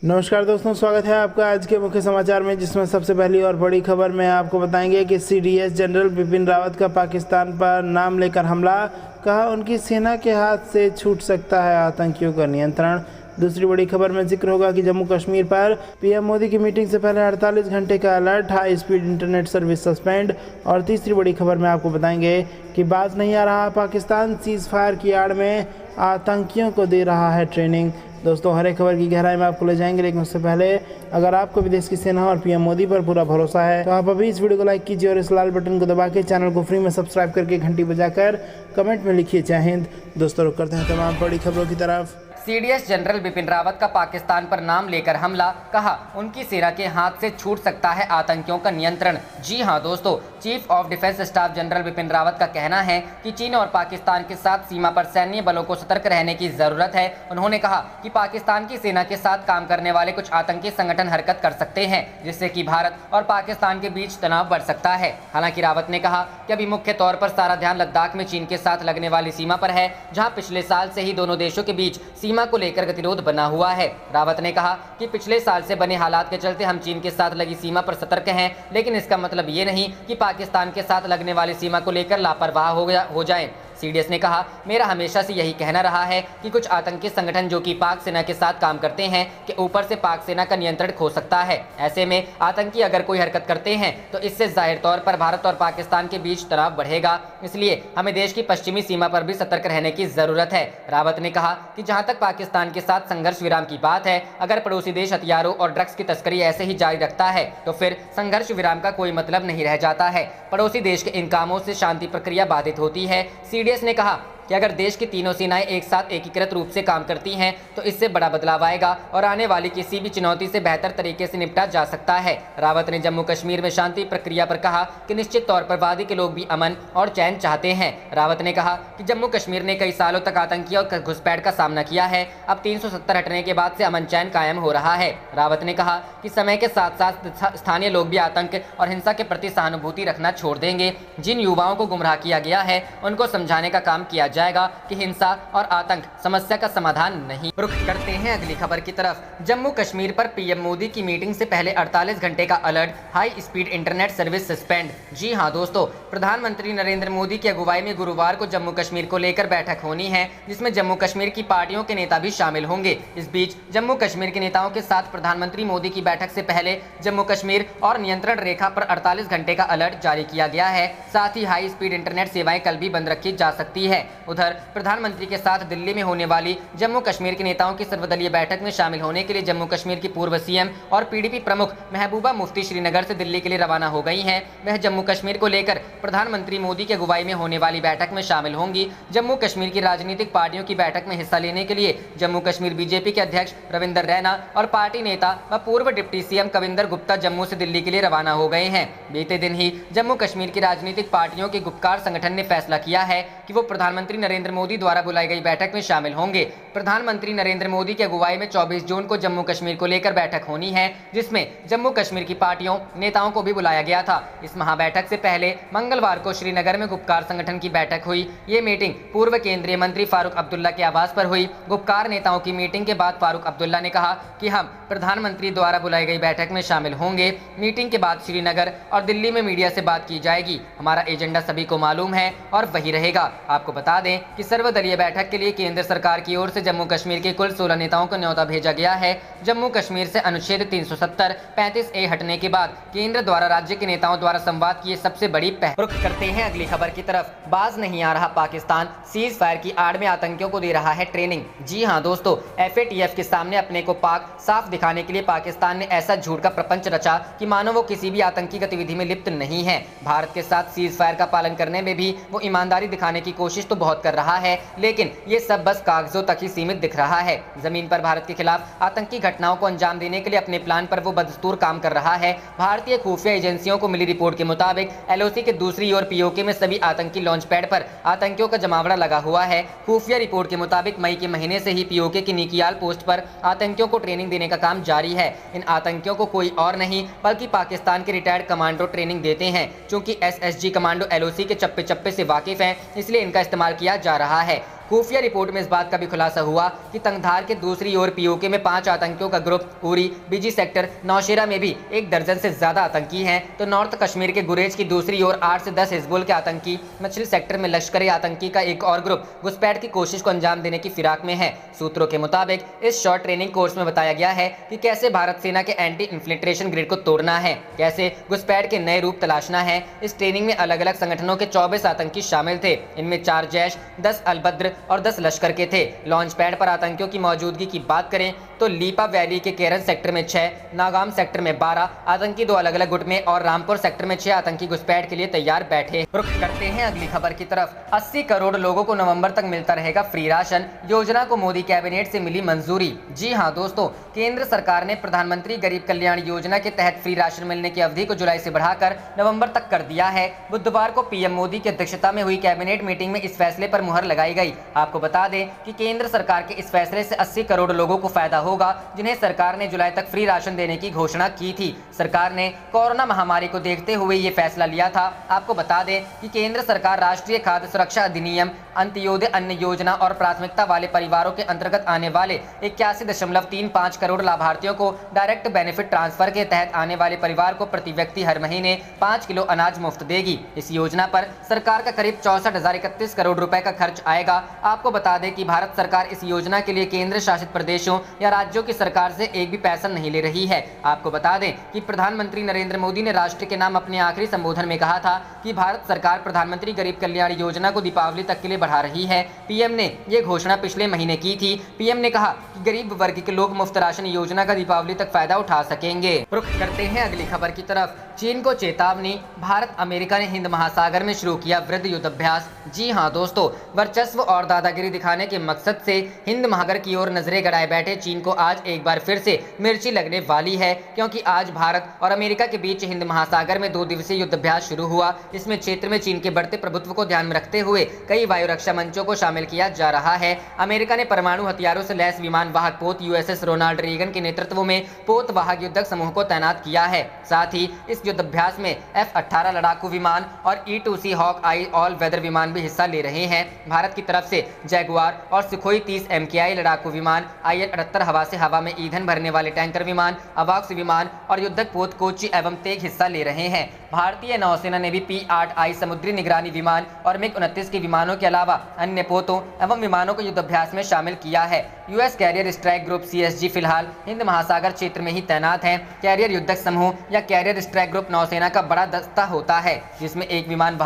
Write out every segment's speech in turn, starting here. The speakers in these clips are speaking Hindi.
नमस्कार दोस्तों, स्वागत है आपका आज के मुख्य समाचार में, जिसमें सबसे पहली और बड़ी खबर में आपको बताएंगे कि सीडीएस जनरल बिपिन रावत का पाकिस्तान पर नाम लेकर हमला, कहा उनकी सेना के हाथ से छूट सकता है आतंकियों का नियंत्रण। दूसरी बड़ी खबर में जिक्र होगा कि जम्मू कश्मीर पर पीएम मोदी की मीटिंग से पहले 48 घंटे का alert, high speed internet service suspend. और तीसरी बड़ी खबर में आपको बताएंगे कि बाज नहीं आ रहा पाकिस्तान, सीज फायर की आड़ में आतंकियों को दे रहा है ट्रेनिंग। दोस्तों, हर एक खबर की गहराई में आपको ले जाएंगे, लेकिन उससे पहले अगर आपको भी देश की सेना और पीएम मोदी पर पूरा भरोसा है तो आप अभी इस वीडियो को लाइक कीजिए और इस लाल बटन को दबा के चैनल को फ्री में सब्सक्राइब करके घंटी बजाकर कमेंट में लिखिए जय हिंद। दोस्तों, रुक करते हैं तमाम बड़ी खबरों की तरफ। सीडीएस जनरल बिपिन रावत का पाकिस्तान पर नाम लेकर हमला, कहा उनकी सेना के हाथ से छूट सकता है आतंकियों का नियंत्रण। जी हां दोस्तों, chief of defence staff general Bipin Rawat का कहना है कि चीन और पाकिस्तान के साथ सीमा पर सैन्य बलों को सतर्क रहने की जरूरत है। उन्होंने कहा कि पाकिस्तान की सेना के साथ काम करने वाले कुछ आतंकी संगठन हरकत कर सकते हैं, जिससे कि भारत और पाकिस्तान के बीच तनाव बढ़ सकता है। हालांकि रावत ने कहा कि अभी मुख्य तौर पर सारा ध्यान लद्दाख में चीन के साथ लगने वाली सीमा पर है, जहाँ पिछले साल से ही दोनों देशों के बीच सीमा को लेकर गतिरोध बना हुआ है। रावत ने कहा कि पिछले साल से बने हालात के चलते हम चीन के साथ लगी सीमा पर सतर्क हैं, लेकिन इसका मतलब ये नहीं कि पाकिस्तान के साथ लगने वाली सीमा को लेकर लापरवाह हो जाएं। सीडीएस ने कहा, मेरा हमेशा से यही कहना रहा है कि कुछ आतंकी संगठन जो कि पाक सेना के साथ काम करते हैं के ऊपर से पाक सेना का नियंत्रण खो सकता है। ऐसे में आतंकी अगर कोई हरकत करते हैं तो इससे जाहिर तौर पर भारत और पाकिस्तान के बीच तनाव बढ़ेगा, इसलिए हमें देश की पश्चिमी सीमा पर भी सतर्क रहने की जरूरत है। रावत ने कहा कि जहां तक पाकिस्तान के साथ संघर्ष विराम की बात है, अगर पड़ोसी देश हथियारों और ड्रग्स की तस्करी ऐसे ही जारी रखता है तो फिर संघर्ष विराम का कोई मतलब नहीं रह जाता है। पड़ोसी देश के इन कामों से शांति प्रक्रिया बाधित होती है। सीडीएस ने कहा कि अगर देश की तीनों सेनाएं एक साथ एकीकृत रूप से काम करती हैं तो इससे बड़ा बदलाव आएगा और आने वाली किसी भी चुनौती से बेहतर तरीके से निपटा जा सकता है। रावत ने जम्मू कश्मीर में शांति प्रक्रिया पर कहा कि निश्चित तौर पर वादी के लोग भी अमन और चैन चाहते हैं। रावत ने कहा कि जम्मू कश्मीर ने कई सालों तक आतंकियों और घुसपैठ का सामना किया है, अब 370 हटने के बाद से अमन चैन कायम हो रहा है। रावत ने कहा कि समय के साथ साथ स्थानीय लोग भी आतंक और हिंसा के प्रति सहानुभूति रखना छोड़ देंगे। जिन युवाओं को गुमराह किया गया है उनको समझाने का काम किया जाएगा कि हिंसा और आतंक समस्या का समाधान नहीं। रुख करते हैं अगली खबर की तरफ। जम्मू कश्मीर पर पीएम मोदी की मीटिंग से पहले 48 घंटे का alert, high speed internet service suspend. जी हां दोस्तों, प्रधानमंत्री नरेंद्र मोदी की अगुवाई में गुरुवार को जम्मू कश्मीर को लेकर बैठक होनी है, जिसमें जम्मू कश्मीर की पार्टियों के नेता भी शामिल होंगे। इस बीच जम्मू कश्मीर के नेताओं के साथ प्रधानमंत्री मोदी की बैठक से पहले जम्मू कश्मीर और नियंत्रण रेखा पर 48 घंटे का अलर्ट जारी किया गया है। साथ ही हाई स्पीड इंटरनेट सेवाएं कल भी बंद रखी जा सकती है। उधर प्रधानमंत्री के साथ दिल्ली में होने वाली जम्मू कश्मीर के नेताओं की सर्वदलीय बैठक में शामिल होने के लिए जम्मू कश्मीर की पूर्व सीएम और पीडीपी प्रमुख महबूबा मुफ्ती श्रीनगर से दिल्ली के लिए रवाना हो गई हैं। वह जम्मू कश्मीर को लेकर प्रधानमंत्री मोदी की अगुवाई में होने वाली बैठक में शामिल होंगी। जम्मू कश्मीर की राजनीतिक पार्टियों की बैठक में हिस्सा लेने के लिए जम्मू कश्मीर बीजेपी के अध्यक्ष रविंदर रैना और पार्टी नेता व पूर्व डिप्टी सीएम कविंदर गुप्ता जम्मू से दिल्ली के लिए रवाना हो गए हैं। बीते दिन ही जम्मू कश्मीर की राजनीतिक पार्टियों के गुपकार संगठन ने फैसला किया है कि वो प्रधानमंत्री नरेंद्र मोदी द्वारा बुलाई गई बैठक में शामिल होंगे। प्रधानमंत्री नरेंद्र मोदी की अगुवाई में 24 जून को जम्मू कश्मीर को लेकर बैठक होनी है, जिसमें जम्मू कश्मीर की पार्टियों नेताओं को भी बुलाया गया था। इस महाबैठक से पहले मंगलवार को श्रीनगर में गुपकार संगठन की बैठक हुई। ये मीटिंग पूर्व केंद्रीय मंत्री फारूक अब्दुल्ला के आवास पर हुई। गुपकार नेताओं की मीटिंग के बाद फारूक अब्दुल्ला ने कहा कि हम प्रधानमंत्री द्वारा बुलाई गई बैठक में शामिल होंगे। मीटिंग के बाद श्रीनगर और दिल्ली में मीडिया से बात की जाएगी। हमारा एजेंडा सभी को मालूम है और वही रहेगा। आपको बता दें कि सर्वदलीय बैठक के लिए केंद्र सरकार की ओर से जम्मू कश्मीर के कुल 16 नेताओं को न्योता भेजा गया है। जम्मू कश्मीर से अनुच्छेद 370 35A हटने के बाद केंद्र द्वारा राज्य के नेताओं द्वारा संवाद की सबसे बड़ी पहल। रुख करते हैं अगली खबर की तरफ। बाज नहीं आ रहा पाकिस्तान, सीज फायर की आड़ में आतंकियों को दे रहा है ट्रेनिंग। जी हां दोस्तों, FATF के सामने अपने को पाक साफ दिखाने के लिए पाकिस्तान ने ऐसा झूठ का प्रपंच रचा कि मानो वो किसी भी आतंकी गतिविधि में लिप्त नहीं है। भारत के साथ सीज फायर का पालन करने में भी वो ईमानदारी दिखाने की कोशिश तो बहुत कर रहा है, लेकिन ये सब बस कागजों तक ही सीमित दिख रहा है। जमीन पर भारत के खिलाफ आतंकी घटनाओं को अंजाम देने के लिए अपने प्लान पर वो बदस्तूर काम कर रहा है। भारतीय खुफिया एजेंसियों को मिली रिपोर्ट के मुताबिक LOC के दूसरी ओर POK में सभी आतंकी लॉन्च पैड पर आतंकियों का जमावड़ा लगा हुआ है। खुफिया रिपोर्ट के मुताबिक मई के महीने से ही POK की निकियाल पोस्ट पर आतंकियों को ट्रेनिंग देने का काम जारी है। इन आतंकियों को कोई और नहीं बल्कि पाकिस्तान के रिटायर्ड कमांडो ट्रेनिंग देते हैं। चूंकि SSG कमांडो LOC के चप्पे चप्पे से वाकिफ हैं, इसलिए इनका इस्तेमाल किया जा रहा है। खुफिया रिपोर्ट में इस बात का भी खुलासा हुआ कि तंगधार के दूसरी ओर पीओके में 5 आतंकियों का ग्रुप उरी, बीजी सेक्टर, नौशेरा में भी 1 दर्जन से ज्यादा आतंकी हैं, तो नॉर्थ कश्मीर के गुरेज की दूसरी ओर 8 से 10 हिजबुल के आतंकी, मछली सेक्टर में लश्करी आतंकी का एक और ग्रुप घुसपैठ की कोशिश को अंजाम देने की फिराक में है। सूत्रों के मुताबिक इस शॉर्ट ट्रेनिंग कोर्स में बताया गया है कि कैसे भारत सेना के एंटी इन्फिल्ट्रेशन ग्रिड को तोड़ना है, कैसे घुसपैठ के नए रूप तलाशना है। इस ट्रेनिंग में अलग अलग संगठनों के 24 आतंकी शामिल थे। इनमें 4 जैश, 10 अलबद्र और 10 लश्कर के थे। लॉन्च पैड पर आतंकियों की मौजूदगी की बात करें तो लीपा वैली के केरन सेक्टर में 6, नागाम सेक्टर में 12 आतंकी 2 अलग अलग गुट में और रामपुर सेक्टर में 6 आतंकी घुसपैठ के लिए तैयार बैठे। रुख करते हैं अगली खबर की तरफ। 80 करोड़ लोगों को नवंबर तक मिलता रहेगा फ्री राशन, योजना को मोदी कैबिनेट से मिली मंजूरी। जी हां दोस्तों, केंद्र सरकार ने प्रधानमंत्री गरीब कल्याण योजना के तहत फ्री राशन मिलने की अवधि को जुलाई से बढ़ाकर नवंबर तक कर दिया है। बुधवार को पीएम मोदी की अध्यक्षता में हुई कैबिनेट मीटिंग में इस फैसले पर मुहर लगाई गई। आपको बता दें कि केंद्र सरकार के इस फैसले से 80 करोड़ लोगों को फायदा होगा, जिन्हें सरकार ने जुलाई तक फ्री राशन देने की घोषणा की थी। सरकार ने कोरोना महामारी को देखते हुए ये फैसला लिया था। आपको बता दें कि केंद्र सरकार राष्ट्रीय खाद्य सुरक्षा अधिनियम, अंत्योदय अन्न योजना और प्राथमिकता वाले परिवारों के अंतर्गत आने वाले 81.35 करोड़ लाभार्थियों को डायरेक्ट बेनिफिट ट्रांसफर के तहत आने वाले परिवार को प्रति व्यक्ति हर महीने 5 किलो अनाज मुफ्त देगी। इस योजना पर सरकार का करीब 64,031 करोड़ रुपए का खर्च आएगा। आपको बता दें कि भारत सरकार इस योजना के लिए केंद्र शासित प्रदेशों या राज्यों की सरकार से एक भी पैसा नहीं ले रही है। आपको बता दें कि प्रधानमंत्री नरेंद्र मोदी ने राष्ट्र के नाम अपने आखिरी संबोधन में कहा था कि भारत सरकार प्रधानमंत्री गरीब कल्याण योजना को दीपावली तक के लिए बढ़ा रही है। पीएम ने ये घोषणा पिछले महीने की थी। पीएम ने कहा कि गरीब वर्ग के लोग मुफ्त राशन योजना का दीपावली तक फायदा उठा सकेंगे। रुख करते हैं अगली खबर की तरफ। चीन को चेतावनी, भारत अमेरिका ने हिंद महासागर में शुरू किया वृहद युद्धाभ्यास। जी हां दोस्तों, वर्चस्व और दादागिरी दिखाने के मकसद से हिंद महासागर की ओर नजरें गड़ाए बैठे चीन को आज एक बार फिर से मिर्ची लगने वाली है, क्योंकि आज भारत और अमेरिका के बीच हिंद महासागर में 2 दिवसीय युद्धाभ्यास शुरू हुआ। इसमें क्षेत्र में चीन के बढ़ते प्रभुत्व को ध्यान में रखते हुए कई वायु रक्षा मंचों को शामिल किया जा रहा है। अमेरिका ने परमाणु हथियारों से लैस विमान वाहक पोत यूएसएस रोनाल्ड रीगन के नेतृत्व में पोत वाहक युद्धक समूह को तैनात किया है। साथ ही इस युद्धाभ्यास में F-18 लड़ाकू विमान और E-2C हॉक आई ऑल वेदर विमान भी हिस्सा ले रहे हैं। भारत की तरफ से जैगुआर और सुखोई 30 MKI लड़ाकू विमान, IL-78 हवा से हवा में ईंधन भरने वाले टैंकर विमान, अवाक्स विमान और युद्धक पोत कोची एवं तेग हिस्सा ले रहे हैं। भारतीय नौसेना ने भी P-8I समुद्री निगरानी विमान और MiG-29 के विमानों के अलावा अन्य पोतों एवं विमानों को युद्धाभ्यास में शामिल किया है। US carrier strike group CSG फिलहाल हिंद महासागर क्षेत्र में ही तैनात है। कैरियर युद्धक समूह या कैरियर स्ट्राइक ग्रुप नौसेना का बड़ा दस्ता होता है, जिसमें एक विमान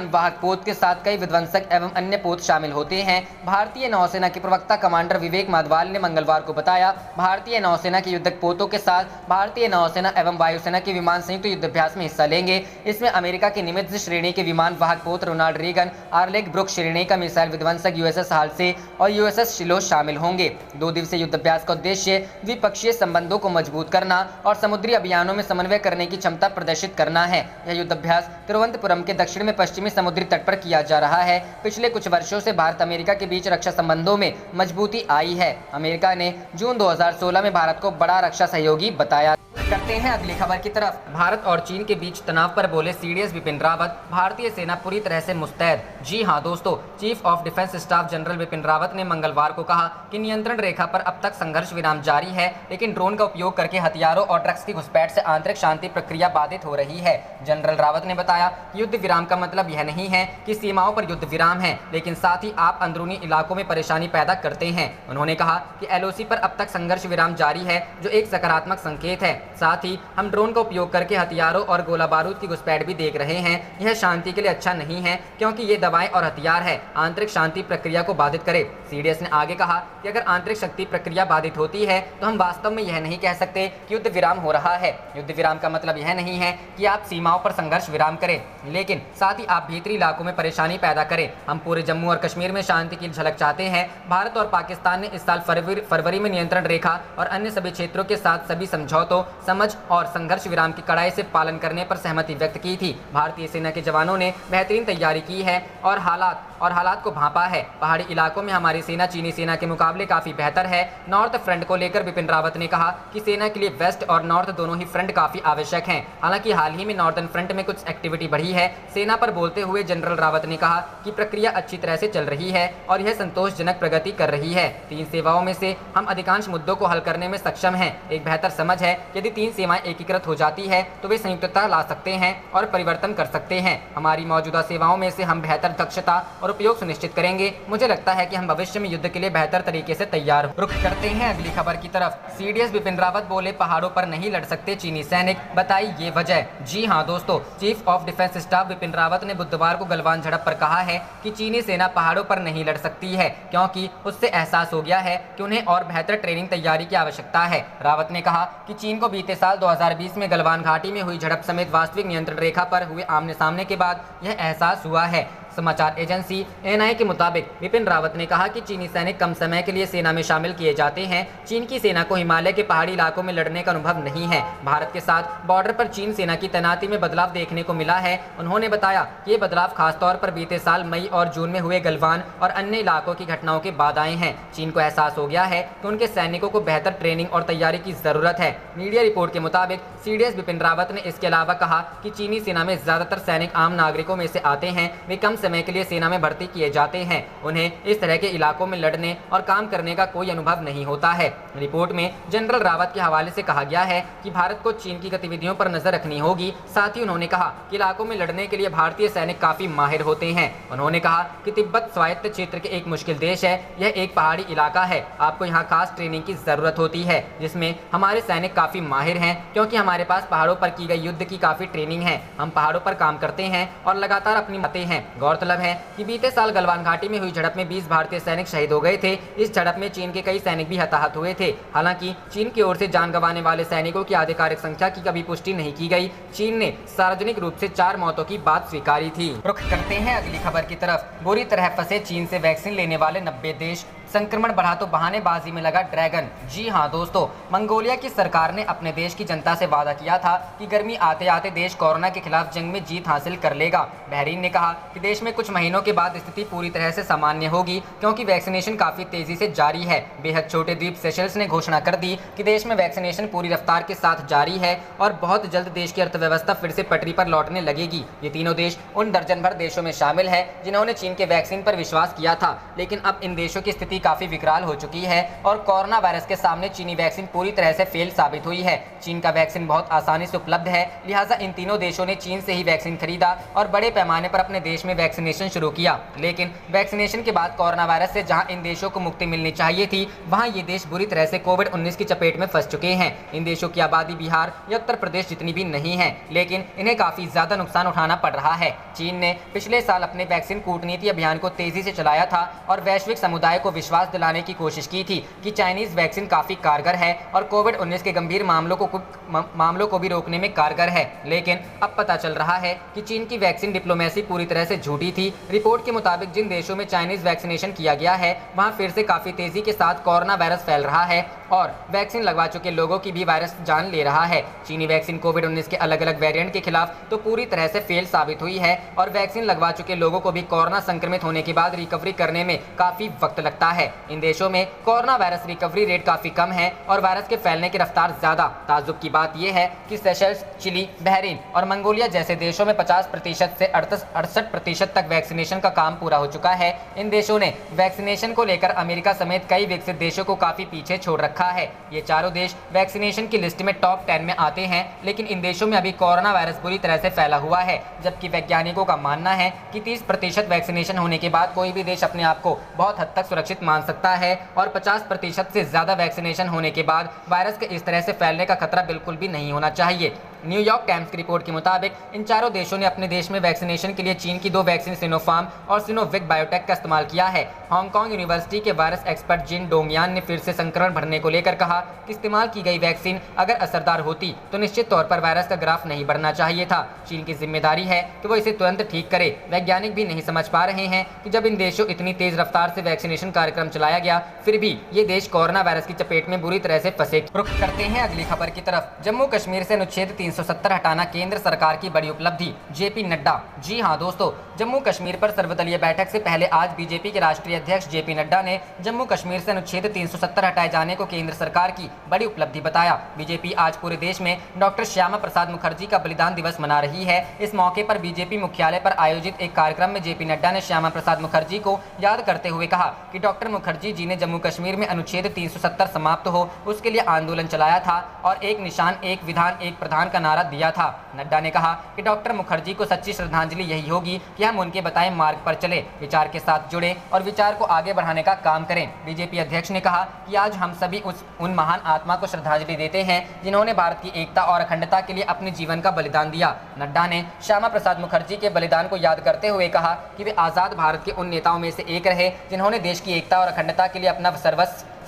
वाहक पोत के साथ कई विध्वंसक एवं अन्य पोत शामिल होते हैं। भारतीय नौसेना के प्रवक्ता कमांडर विवेक माधवाल ने मंगलवार को बताया, भारतीय नौसेना के युद्धक पोतों के साथ भारतीय नौसेना एवं वायुसेना के विमान संयुक्त युद्धाभ्यास में हिस्सा लेंगे। इसमें अमेरिका के निमित्त श्रेणी के विमान वाहक पोत रोनाल्ड रीगन, आर्लेग ब्रुक श्रेणी का मिसाइल विध्वंसक USS हाल्से और USS शिलो शामिल होंगे। 2 दिवसीय युद्धाभ्यास का उद्देश्य द्विपक्षीय संबंधों को मजबूत करना और समुद्री अभियानों में समन्वय करने की क्षमता प्रदर्शित करना है। यह युद्धाभ्यास तिरुवनंतपुरम के दक्षिण में पश्चिमी समुद्री तट पर किया जा रहा है। पिछले कुछ वर्षों से भारत अमेरिका के बीच रक्षा संबंधों में मजबूती आई है। अमेरिका ने जून 2016 में भारत को बड़ा रक्षा सहयोगी बताया। करते हैं अगली खबर की तरफ। भारत और चीन के बीच तनाव पर बोले CDS बिपिन रावत, भारतीय सेना पूरी तरह से मुस्तैद। जी हां दोस्तों, chief of defence staff general Bipin Rawat ने मंगलवार को कहा कि नियंत्रण रेखा पर अब तक संघर्ष विराम जारी है, लेकिन ड्रोन का उपयोग करके हथियारों और ड्रग्स की घुसपैठ से आंतरिक शांति प्रक्रिया बाधित हो रही है। जनरल रावत ने बताया कि युद्ध विराम का मतलब यह नहीं है कि सीमाओं पर युद्ध विराम है, लेकिन साथ ही आप अंदरूनी इलाकों में परेशानी पैदा करते हैं। उन्होंने कहा कि LOC पर अब तक संघर्ष विराम जारी है, जो एक सकारात्मक संकेत है। साथ ही हम ड्रोन का उपयोग करके हथियारों और गोला बारूद की घुसपैठ भी देख रहे हैं। यह शांति के लिए अच्छा नहीं है, क्योंकि ये दवाएं और हथियार है आंतरिक शांति प्रक्रिया को बाधित करे। CDS ने आगे कहा कि अगर आंतरिक शक्ति प्रक्रिया बाधित होती है तो हम वास्तव में यह नहीं कह सकते कि युद्ध विराम हो रहा है। युद्ध विराम का मतलब यह नहीं है कि आप सीमाओं पर संघर्ष विराम करें, लेकिन साथ ही आप भीतरी इलाकों में परेशानी पैदा करें। हम पूरे जम्मू और कश्मीर में शांति की झलक चाहते हैं। भारत और पाकिस्तान ने इस साल फरवरी में नियंत्रण रेखा और अन्य सभी क्षेत्रों के साथ सभी समझौतों, समझ और संघर्ष विराम की कड़ाई से पालन करने पर सहमति व्यक्त की थी। भारतीय सेना के जवानों ने बेहतरीन तैयारी की है और हालात को भांपा है। पहाड़ी इलाकों में हमारी सेना चीनी सेना के मुकाबले काफी बेहतर है। नॉर्थ फ्रंट को लेकर बिपिन रावत ने कहा कि सेना के लिए वेस्ट और नॉर्थ दोनों ही फ्रंट काफी आवश्यक हैं। हालांकि हाल ही में नॉर्दर्न फ्रंट में कुछ एक्टिविटी बढ़ी है। सेना पर बोलते हुए जनरल रावत ने कहा कि प्रक्रिया अच्छी तरह से चल रही है और यह संतोषजनक प्रगति कर रही है। 3 सेवाओं में से हम अधिकांश मुद्दों को हल करने में सक्षम हैं। एक बेहतर समझ है यदि 3 सेवाएं एकीकृत हो जाती है तो वे संयुक्तता ला सकते हैं और परिवर्तन कर सकते हैं। हमारी मौजूदा सेवाओं में से हम बेहतर दक्षता और उपयोग सुनिश्चित करेंगे। मुझे लगता है कि हम भविष्य में युद्ध के लिए बेहतर तरीके से तैयार हो। रुख करते हैं अगली खबर की तरफ। सीडीएस बिपिन रावत बोले पहाड़ों पर नहीं लड़ सकते चीनी सैनिक, बताई ये वजह। जी हां दोस्तों, chief of defence staff Bipin Rawat ने बुधवार को गलवान झड़प पर कहा है कि चीनी सेना पहाड़ों पर नहीं लड़ सकती है क्योंकि उससे एहसास हो गया है कि उन्हें और बेहतर ट्रेनिंग तैयारी की आवश्यकता है। रावत ने कहा कि चीन को बीते साल 2020 में गलवान घाटी में हुई झड़प समेत वास्तविक नियंत्रण रेखा पर हुए आमने सामने के बाद यह एहसास हुआ है। समाचार एजेंसी एएनआई के मुताबिक बिपिन रावत ने कहा कि चीनी सैनिक कम समय के लिए सेना में शामिल किए जाते हैं। चीन की सेना को हिमालय के पहाड़ी इलाकों में लड़ने का अनुभव नहीं है। भारत के साथ बॉर्डर पर चीन सेना की तैनाती में बदलाव देखने को मिला है। उन्होंने बताया कि ये बदलाव खासतौर पर बीते साल मई और जून में हुए गलवान और अन्य इलाकों की घटनाओं के बाद आए हैं। चीन को एहसास हो गया है कि उनके सैनिकों को बेहतर ट्रेनिंग और तैयारी की जरूरत है। मीडिया रिपोर्ट के मुताबिक सीडीएस बिपिन रावत ने इसके अलावा कहा कि चीनी सेना में ज्यादातर सैनिक आम नागरिकों में से आते हैं। वे कम समय के लिए सेना में भर्ती किए जाते हैं। उन्हें इस तरह के इलाकों में लड़ने और काम करने का कोई अनुभव नहीं होता है। रिपोर्ट में जनरल रावत के हवाले से कहा गया है कि भारत को चीन की गतिविधियों पर नजर रखनी होगी। साथ ही उन्होंने कहा कि इलाकों में लड़ने के लिए भारतीय सैनिक काफी माहिर होते हैं। उन्होंने कहा कि तिब्बत स्वायत्त क्षेत्र के एक मुश्किल देश है। यह एक पहाड़ी इलाका है। आपको यहाँ खास ट्रेनिंग की जरूरत होती है जिसमें हमारे सैनिक काफी माहिर हैं क्योंकि हमारे पास पहाड़ों पर की गई युद्ध की काफी ट्रेनिंग है। हम पहाड़ों पर काम करते हैं और लगातार अपनी बातें हैं। गौरतलब है कि बीते साल गलवान घाटी में हुई झड़प में 20 भारतीय सैनिक शहीद हो गए थे। इस झड़प में चीन के कई सैनिक भी हताहत हुए थे। हालांकि चीन की ओर से जान गंवाने वाले सैनिकों की आधिकारिक संख्या की कभी पुष्टि नहीं की गई। चीन ने सार्वजनिक रूप से 4 मौतों की बात स्वीकारी थी। रुख करते हैं अगली खबर की तरफ। बुरी तरह फंसे चीन से वैक्सीन लेने वाले 90 देश, संक्रमण बढ़ा तो बहानेबाजी में लगा ड्रैगन। जी हां दोस्तों, मंगोलिया की सरकार ने अपने देश की जनता से वादा किया था कि गर्मी आते आते देश कोरोना के खिलाफ जंग में जीत हासिल कर लेगा। बहरीन ने कहा कि देश में कुछ महीनों के बाद स्थिति पूरी तरह से सामान्य होगी क्योंकि वैक्सीनेशन काफी तेजी से जारी है। बेहद छोटे द्वीप सेशल्स ने घोषणा कर दी कि देश में वैक्सीनेशन पूरी रफ्तार के साथ जारी है और बहुत जल्द देश की अर्थव्यवस्था फिर से पटरी पर लौटने लगेगी। ये तीनों देश उन दर्जन भर देशों में शामिल है जिन्होंने चीन के वैक्सीन पर विश्वास किया था, लेकिन अब इन देशों की स्थिति काफी विकराल हो चुकी है और कोरोना वायरस के सामने चीनी वैक्सीन पूरी तरह से फेल साबित हुई है। चीन का वैक्सीन बहुत आसानी से उपलब्ध है, लिहाजा इन तीनों देशों ने चीन से ही वैक्सीन खरीदा और बड़े पैमाने पर अपने देश में वैक्सीनेशन शुरू किया। लेकिन वैक्सीनेशन के बाद कोरोना वायरस से जहां इन देशों को मुक्ति मिलनी चाहिए थी, वहां ये देश बुरी तरह से कोविड-19 की चपेट में फंस चुके हैं। इन देशों की आबादी बिहार या उत्तर प्रदेश जितनी भी नहीं है, लेकिन इन्हें काफी ज्यादा नुकसान उठाना पड़ रहा है। चीन ने पिछले साल अपने वैक्सीन कूटनीति अभियान को तेजी से चलाया था और वैश्विक समुदाय को विश्वास दिलाने की कोशिश की थी कि चाइनीज वैक्सीन काफी कारगर है और कोविड-19 के गंभीर मामलों को भी रोकने में कारगर है। लेकिन अब पता चल रहा है कि चीन की वैक्सीन डिप्लोमेसी पूरी तरह से झूठी थी। रिपोर्ट के मुताबिक जिन देशों में चाइनीज वैक्सीनेशन किया गया है वहां फिर से काफी तेजी के साथ कोरोना वायरस फैल रहा है और वैक्सीन लगवा चुके लोगों की भी वायरस जान ले रहा है। चीनी वैक्सीन कोविड-19 के अलग अलग वेरिएंट के खिलाफ तो पूरी तरह से फेल साबित हुई है और वैक्सीन लगवा चुके लोगों को भी कोरोना संक्रमित होने के बाद रिकवरी करने में काफी वक्त लगता है। इन देशों में कोरोना वायरस रिकवरी रेट काफी कम है और वायरस के फैलने की रफ्तार ज्यादा। ताज्जुब की बात यह है कि सेशल्स, चिली, बहरीन और मंगोलिया जैसे देशों में 50% से 68% तक वैक्सीनेशन का काम पूरा हो चुका है। इन देशों ने वैक्सीनेशन को लेकर अमेरिका समेत कई विकसित देशों को काफी पीछे छोड़ रखा है। ये चारों देश वैक्सीनेशन की लिस्ट में टॉप 10 में आते हैं, लेकिन इन देशों में अभी कोरोना वायरस बुरी तरह से फैला हुआ है। जबकि वैज्ञानिकों का मानना है कि 30% वैक्सीनेशन होने के बाद कोई भी देश अपने आप को बहुत हद तक सुरक्षित मान सकता है और 50% से ज्यादा वैक्सीनेशन होने के बाद वायरस के इस तरह से फैलने का खतरा बिल्कुल भी नहीं होना चाहिए। न्यूयॉर्क टाइम्स की रिपोर्ट के मुताबिक इन चारों देशों ने अपने देश में वैक्सीनेशन के लिए चीन की 2 वैक्सीन सिनोफार्म और सिनोविक बायोटेक का इस्तेमाल किया है। हांगकांग यूनिवर्सिटी के वायरस एक्सपर्ट जिन डोंगयान ने फिर से संक्रमण बढ़ने को लेकर कहा कि इस्तेमाल की गई वैक्सीन अगर असरदार होती तो निश्चित तौर पर वायरस का ग्राफ नहीं बढ़ना चाहिए था। चीन की जिम्मेदारी है कि वो इसे तुरंत ठीक करे। वैज्ञानिक भी नहीं समझ पा रहे हैं कि जब इन देशों इतनी तेज रफ्तार से वैक्सीनेशन कार्यक्रम चलाया गया, फिर भी ये देश कोरोना वायरस की चपेट में बुरी तरह से फंसे। रुख करते हैं अगली खबर की तरफ। जम्मू कश्मीर से अनुच्छेद 370 हटाना केंद्र सरकार की बड़ी उपलब्धि, जेपी नड्डा। जी हां दोस्तों, जम्मू कश्मीर पर सर्वदलीय बैठक से पहले आज बीजेपी के राष्ट्रीय अध्यक्ष जेपी नड्डा ने जम्मू कश्मीर से अनुच्छेद 370 हटाए जाने को केंद्र सरकार की बड़ी उपलब्धि बताया। बीजेपी आज पूरे देश में डॉक्टर श्यामा प्रसाद मुखर्जी का बलिदान दिवस मना रही है। इस मौके पर बीजेपी मुख्यालय पर आयोजित एक कार्यक्रम में जेपी नड्डा ने श्यामा प्रसाद मुखर्जी को याद करते हुए कहा कि डॉक्टर मुखर्जी जी ने जम्मू कश्मीर में अनुच्छेद 370 समाप्त हो उसके लिए आंदोलन चलाया था और एक निशान, एक विधान, एक प्रधान का नारा दिया था। नड्डा ने कहा कि डॉक्टर मुखर्जी को सच्ची श्रद्धांजलि यही होगी कि हम उनके बताए मार्ग पर चले, विचार के साथ जुड़े और विचार को आगे बढ़ाने का काम करें। बीजेपी अध्यक्ष ने कहा कि आज हम सभी उन महान आत्मा को श्रद्धांजलि देते हैं जिन्होंने भारत की एकता और अखंडता के लिए अपने जीवन का बलिदान दिया। नड्डा ने श्यामा प्रसाद मुखर्जी के बलिदान को याद करते हुए कहा कि वे आज़ाद भारत के उन नेताओं में से एक रहे जिन्होंने देश की एकता और अखंडता के लिए अपना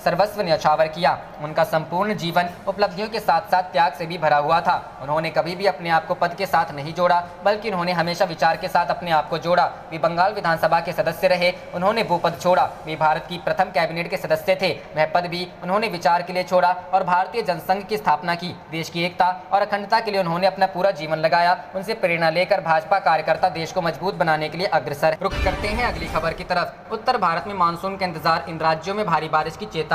सर्वस्व न्यौछावर किया। उनका संपूर्ण जीवन उपलब्धियों के साथ साथ त्याग से भी भरा हुआ था। उन्होंने कभी भी अपने आप को पद के साथ नहीं जोड़ा, बल्कि उन्होंने हमेशा विचार के साथ अपने आप को जोड़ा। वे बंगाल विधानसभा के सदस्य रहे, उन्होंने वो पद छोड़ा। वे भारत की प्रथम कैबिनेट के सदस्य थे, वह पद भी उन्होंने विचार के लिए छोड़ा और भारतीय जनसंघ की स्थापना की। देश की एकता और अखंडता के लिए उन्होंने अपना पूरा जीवन लगाया। उनसे प्रेरणा लेकर भाजपा कार्यकर्ता देश को मजबूत बनाने के लिए अग्रसर। रुख करते हैं अगली खबर की तरफ। उत्तर भारत में मानसून का इंतजार, इन राज्यों में भारी बारिश की चेतावनी।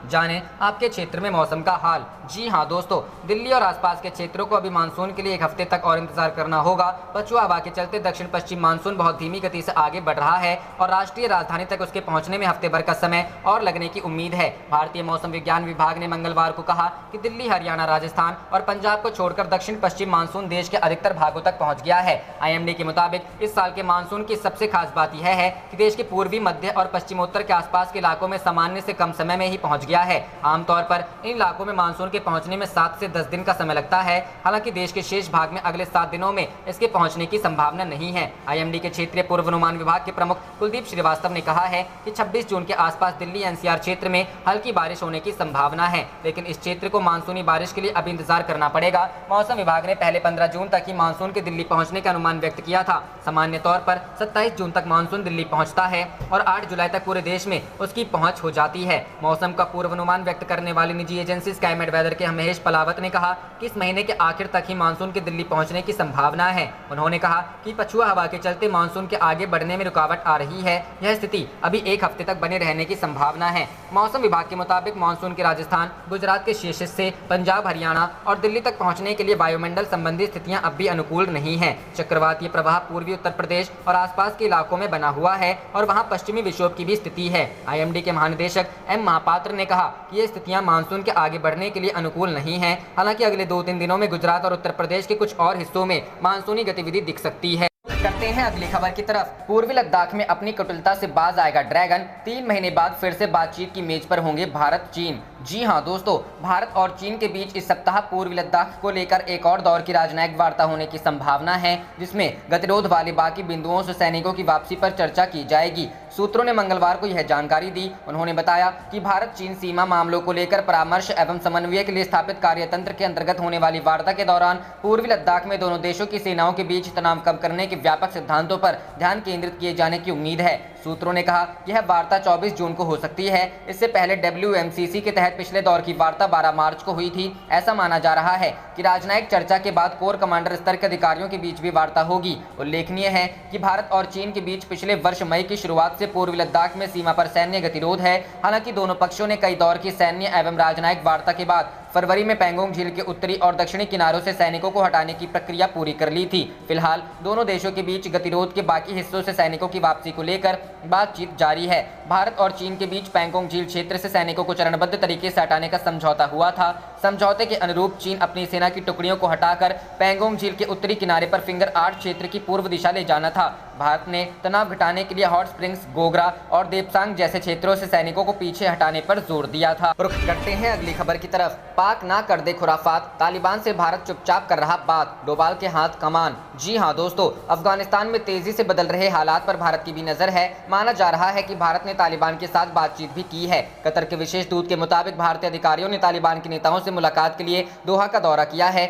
जाने आपके क्षेत्र में मौसम का हाल। जी हां दोस्तों, दिल्ली और आसपास के क्षेत्रों को अभी मानसून के लिए 1 हफ्ते तक और इंतजार करना होगा। पछुआ हवा के चलते दक्षिण पश्चिम मानसून बहुत धीमी गति से आगे बढ़ रहा है और राष्ट्रीय राजधानी तक उसके पहुंचने में हफ्ते भर का समय और लगने की उम्मीद है। भारतीय मौसम विज्ञान विभाग ने मंगलवार को कहा कि दिल्ली, हरियाणा, राजस्थान और पंजाब को छोड़कर दक्षिण पश्चिम मानसून देश के अधिकतर भागों तक पहुंच गया है। IMD के मुताबिक इस साल के मानसून की सबसे खास बात यह है कि देश के पूर्वी, मध्य और पश्चिमोत्तर के आसपास के इलाकों में सामान्य से कम समय में ही पहुंच गया है। आमतौर पर इन इलाकों में मानसून के पहुंचने में 7 से 10 दिन का समय लगता है। हालांकि देश के शेष भाग में अगले 7 दिनों में इसके पहुंचने की संभावना नहीं है। IMD के क्षेत्रीय पूर्वानुमान विभाग के प्रमुख कुलदीप श्रीवास्तव ने कहा है कि 26 जून के आसपास दिल्ली NCR क्षेत्र में हल्की बारिश होने की संभावना है, लेकिन इस क्षेत्र को मानसूनी बारिश के लिए अभी इंतजार करना पड़ेगा। मौसम विभाग ने पहले 15 जून तक ही मानसून के दिल्ली पहुंचने का अनुमान व्यक्त किया था। सामान्य तौर पर 27 जून तक मानसून दिल्ली पहुंचता है और 8 जुलाई तक पूरे देश में उसकी पहुंच हो जाती है। मौसम का पूर्वानुमान व्यक्त करने वाली निजी एजेंसी स्काईमेट वेदर के महेश पलावत ने कहा कि इस महीने के आखिर तक ही मानसून के दिल्ली पहुंचने की संभावना है। उन्होंने कहा कि पछुआ हवा के चलते मानसून के आगे बढ़ने में रुकावट आ रही है। यह स्थिति अभी 1 हफ्ते तक बने रहने की संभावना है। मौसम विभाग के मुताबिक मानसून के राजस्थान, गुजरात के शेष हिस्से, पंजाब, हरियाणा और दिल्ली तक पहुंचने के लिए वायुमंडल संबंधी स्थितियां अब भी अनुकूल नहीं है। चक्रवातीय प्रवाह पूर्वी उत्तर प्रदेश और आसपास के इलाकों में बना हुआ है और वहां पश्चिमी विक्षोभ की भी स्थिति है। IMD के महानिदेशक M महापात्र ने कहा कि ये स्थितियां मानसून के आगे बढ़ने के लिए अनुकूल नहीं है। हालांकि अगले 2-3 दिनों में गुजरात और उत्तर प्रदेश के कुछ और हिस्सों में मानसूनी गतिविधि दिख सकती है। करते हैं अगली खबर की तरफ। पूर्वी लद्दाख में अपनी कुटिलता से बाज आएगा ड्रैगन, 3 महीने बाद फिर से बातचीत की मेज पर होंगे भारत चीन। जी हां दोस्तों, भारत और चीन के बीच इस सप्ताह पूर्वी लद्दाख को लेकर एक और दौर की राजनयिक वार्ता होने की संभावना है, जिसमें गतिरोध वाले बाकी बिंदुओं से सैनिकों की वापसी पर चर्चा की जाएगी। सूत्रों ने मंगलवार को यह जानकारी दी। उन्होंने बताया कि भारत चीन सीमा मामलों को लेकर परामर्श एवं समन्वय के लिए स्थापित कार्यतंत्र के अंतर्गत होने वाली वार्ता के दौरान पूर्वी लद्दाख में दोनों देशों की सेनाओं के बीच तनाव कम करने के व्यापक सिद्धांतों पर ध्यान केंद्रित किए जाने की उम्मीद है। सूत्रों ने कहा यह वार्ता 24 जून को हो सकती है। इससे पहले WMCC के तहत पिछले दौर की वार्ता 12 मार्च को हुई थी। ऐसा माना जा रहा है कि राजनयिक चर्चा के बाद कोर कमांडर स्तर के अधिकारियों के बीच भी वार्ता होगी। उल्लेखनीय है कि भारत और चीन के बीच पिछले वर्ष मई की शुरुआत से पूर्वी लद्दाख में सीमा पर सैन्य गतिरोध है। हालांकि दोनों पक्षों ने कई दौर की सैन्य एवं राजनयिक वार्ता के बाद फरवरी में पैंगोंग झील के उत्तरी और दक्षिणी किनारों से सैनिकों को हटाने की प्रक्रिया पूरी कर ली थी। फिलहाल दोनों देशों के बीच गतिरोध के बाकी हिस्सों से सैनिकों की वापसी को लेकर बातचीत जारी है। भारत और चीन के बीच पैंगोंग झील क्षेत्र से सैनिकों को चरणबद्ध तरीके से हटाने का समझौता हुआ था। समझौते के अनुरूप चीन अपनी सेना की टुकड़ियों को हटाकर पैंगोंग झील के उत्तरी किनारे पर फिंगर 8 क्षेत्र की पूर्व दिशा ले जाना था। भारत ने तनाव घटाने के लिए हॉट स्प्रिंग्स, गोगरा और देपसांग जैसे क्षेत्रों से सैनिकों को पीछे हटाने पर जोर दिया था। रुख करते हैं अगली खबर की तरफ। पाक ना कर दे खुराफात, तालिबान से भारत चुपचाप कर रहा बात, डोभाल के हाथ कमान। जी हां दोस्तों, अफगानिस्तान में तेजी से बदल रहे हालात पर भारत की भी नजर है। माना जा रहा है कि भारत ने तालिबान के साथ बातचीत भी की है। कतर के विशेष दूत के मुताबिक भारतीय अधिकारियों ने तालिबान के नेताओं से मुलाकात के लिए दोहा का दौरा किया है।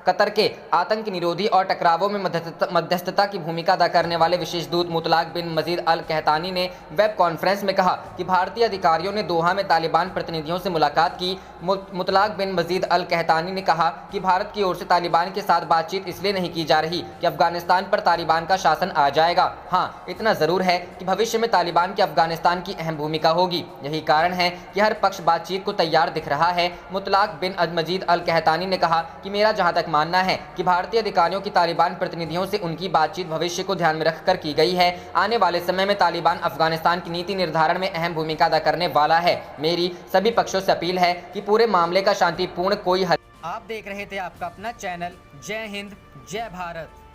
कतर के आतंक निरोधी और टकरावों में मध्यस्थता की भूमिका अदा करने वाले विशेष दूत मुतलाक बिन मजीद अल कहतानी ने वेब कॉन्फ्रेंस में कहा कि भारतीय अधिकारियों ने दोहा में तालिबान प्रतिनिधियों से मुलाकात की। मुतलाक बिन मजीद अल कहतानी ने कहा कि भारत की ओर से तालिबान के साथ बातचीत इसलिए नहीं की जा रही कि अफगानिस्तान पर तालिबान का शासन आ जाएगा। हाँ, इतना जरूर है कि भविष्य में तालिबान की अफगानिस्तान की अहम भूमिका होगी। यही कारण है कि हर पक्ष बातचीत को तैयार दिख रहा है। मुतलाक बिन मजीद अल कहतानी ने कहा कि मेरा जहां तक मानना है कि भारतीय अधिकारियों की तालिबान प्रतिनिधियों से उनकी बातचीत भविष्य को ध्यान में रखकर की गई है। आने वाले समय में तालिबान अफगानिस्तान की नीति निर्धारण में अहम भूमिका अदा करने वाला है। मेरी सभी पक्षों से अपील है कि पूरे मामले का शांतिपूर्ण कोई हल। आप देख रहे थे आपका अपना चैनल जय हिंद जय भारत।